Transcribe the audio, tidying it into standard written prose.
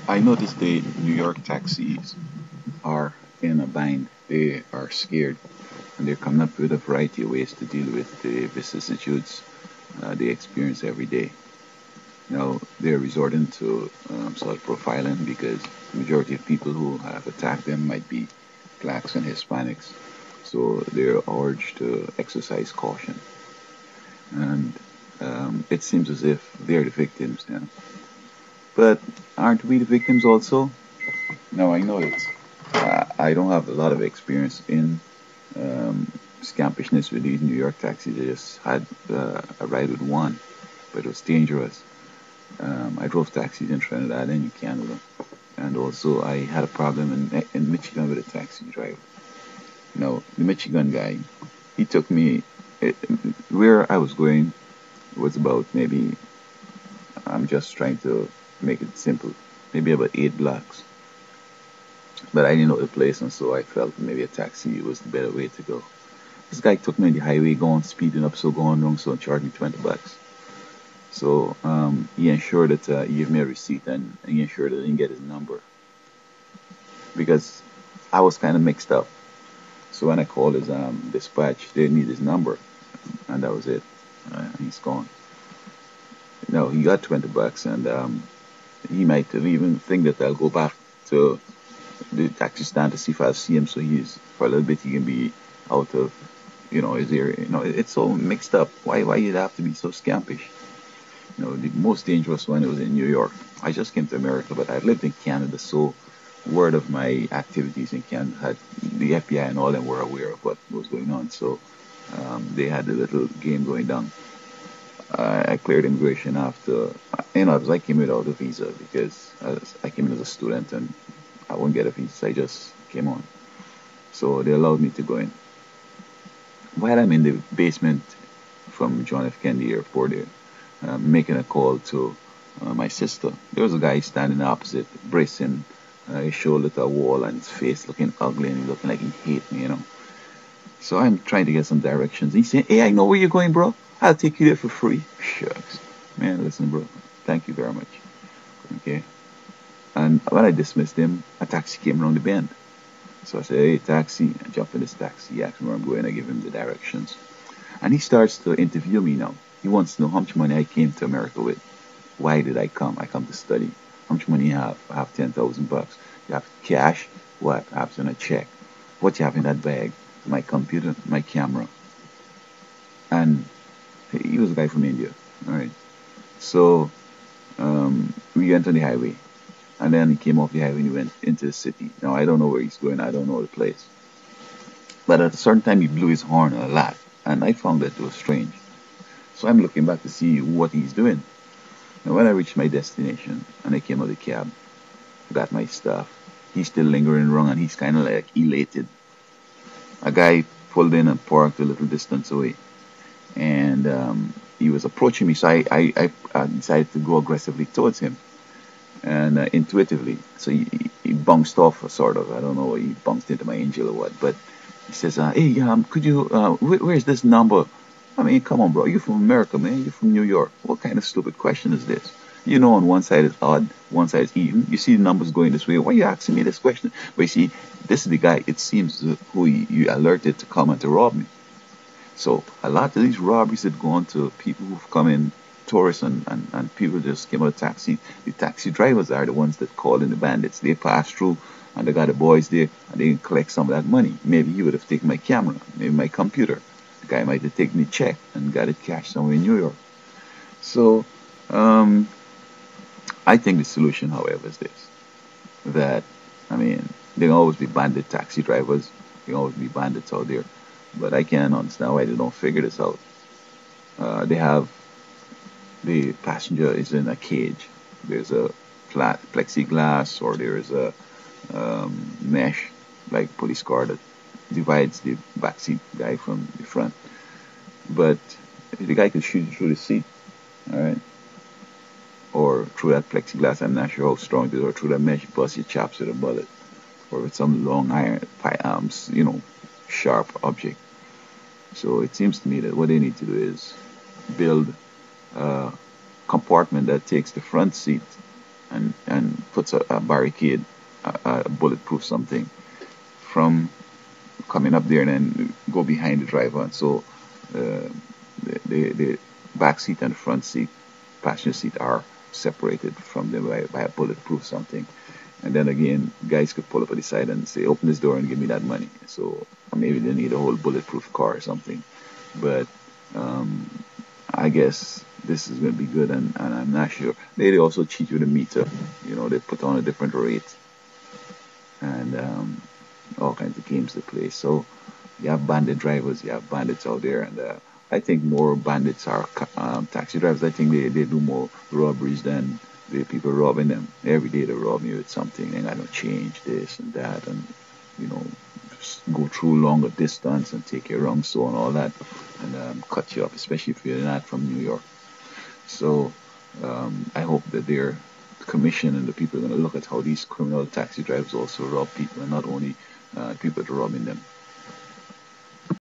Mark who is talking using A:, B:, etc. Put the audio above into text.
A: I noticed the New York taxis are in a bind. They are scared, and they're coming up with a variety of ways to deal with the vicissitudes they experience every day. Now, they're resorting to sort of profiling because the majority of people who have attacked them might be blacks and Hispanics. So they're urged to exercise caution. And it seems as if they're the victims now. But aren't we the victims also? No, I know that I don't have a lot of experience in scampishness with these New York taxis. I just had a ride with one, but it was dangerous. I drove taxis in Trinidad and in Canada, and also I had a problem in Michigan with a taxi driver. Now, the Michigan guy, he took me it, where I was going was about maybe, I'm just trying to make it simple, maybe about 8 blocks. But I didn't know the place, and so I felt maybe a taxi was the better way to go. This guy took me on the highway, going speeding up, so going wrong, so charged me $20. So he ensured that he gave me a receipt, and he ensured that I didn't get his number because I was kind of mixed up. So when I called his dispatch, they need his number, and that was it. He's gone. No, he got $20, and he might have even think that I'll go back to the taxi stand to see if I'll see him. So he's for a little bit he can be out of his area. It's so mixed up. Why you have to be so scampish? The most dangerous one was in New York. I just came to America, but I lived in Canada, so word of my activities in Canada had the FBI and all them were aware of what was going on. So they had a little game going down. I cleared immigration after, because I came without a visa because I came in as a student and I wouldn't get a visa. I just came on. So they allowed me to go in. While I'm in the basement from John F. Kennedy Airport there, making a call to my sister, there was a guy standing opposite, bracing his shoulder to a wall and his face looking ugly and looking like he hate me. So I'm trying to get some directions. He said, "Hey, I know where you're going, bro. I'll take you there for free." Shucks. Man, listen, bro. Thank you very much. Okay. And when I dismissed him, a taxi came around the bend. So I said, "Hey, taxi." I jump in this taxi. He asked me where I'm going. I give him the directions. And he starts to interview me now. He wants to know how much money I came to America with. Why did I come? I come to study. How much money you have? I have $10,000. You have cash? What? I have on a check. What you have in that bag? My computer, my camera. And he was a guy from India. All right. So we went on the highway. And then he came off the highway and he went into the city. Now, I don't know where he's going. I don't know the place. But at a certain time, he blew his horn a lot. And I found that it was strange. So I'm looking back to see what he's doing. And when I reached my destination and I came out of the cab, got my stuff, he's still lingering around and he's kind of like elated. A guy pulled in and parked a little distance away. And he was approaching me, so I decided to go aggressively towards him. And intuitively, so he bounced off, sort of. I don't know, he bumped into my angel or what, but he says, "Hey, could you, where's this number?" I mean, come on, bro. You're from America, man. You're from New York. What kind of stupid question is this? On one side is odd, one side is even. You see the numbers going this way. Why are you asking me this question? But you see, this is the guy, it seems, who you alerted to come and to rob me. So a lot of these robberies have gone to people who've come in, tourists and people just came out of taxi. The taxi drivers are the ones that call in the bandits. They pass through and they got the boys there and they can collect some of that money. Maybe he would have taken my camera, maybe my computer. The guy might have taken the check and got it cashed somewhere in New York. So I think the solution, however, is this. That, I mean, there can always be bandit taxi drivers. There can always be bandits out there. But I can't understand why they don't figure this out. They have the passenger is in a cage. There's a flat plexiglass or there is a mesh like police car that divides the backseat guy from the front. But the guy could shoot you through the seat, all right, or through that plexiglass. I'm not sure how strong it is, or through that mesh, bust your chops with a bullet, or with some long iron, sharp object. So it seems to me that what they need to do is build a compartment that takes the front seat and puts a barricade, a bulletproof something from coming up there and then go behind the driver. And so uh, the back seat and the front seat, passenger seat are separated from them by a bulletproof something. And then again, guys could pull up at the side and say, open this door and give me that money. So maybe they need a whole bulletproof car or something. But um, I guess this is going to be good, and I'm not sure. They also cheat you the meter. They put on a different rate and all kinds of games to play. So you have bandit drivers, you have bandits out there, and I think more bandits are taxi drivers. I think they do more robberies than the people robbing them. Every day they rob you with something. They got to change this and that, and you know, go through longer distance and take your wrong so and all that, and cut you up, especially if you're not from New York. So I hope that their commission and the people are going to look at how these criminal taxi drivers also rob people, and not only people that are robbing them.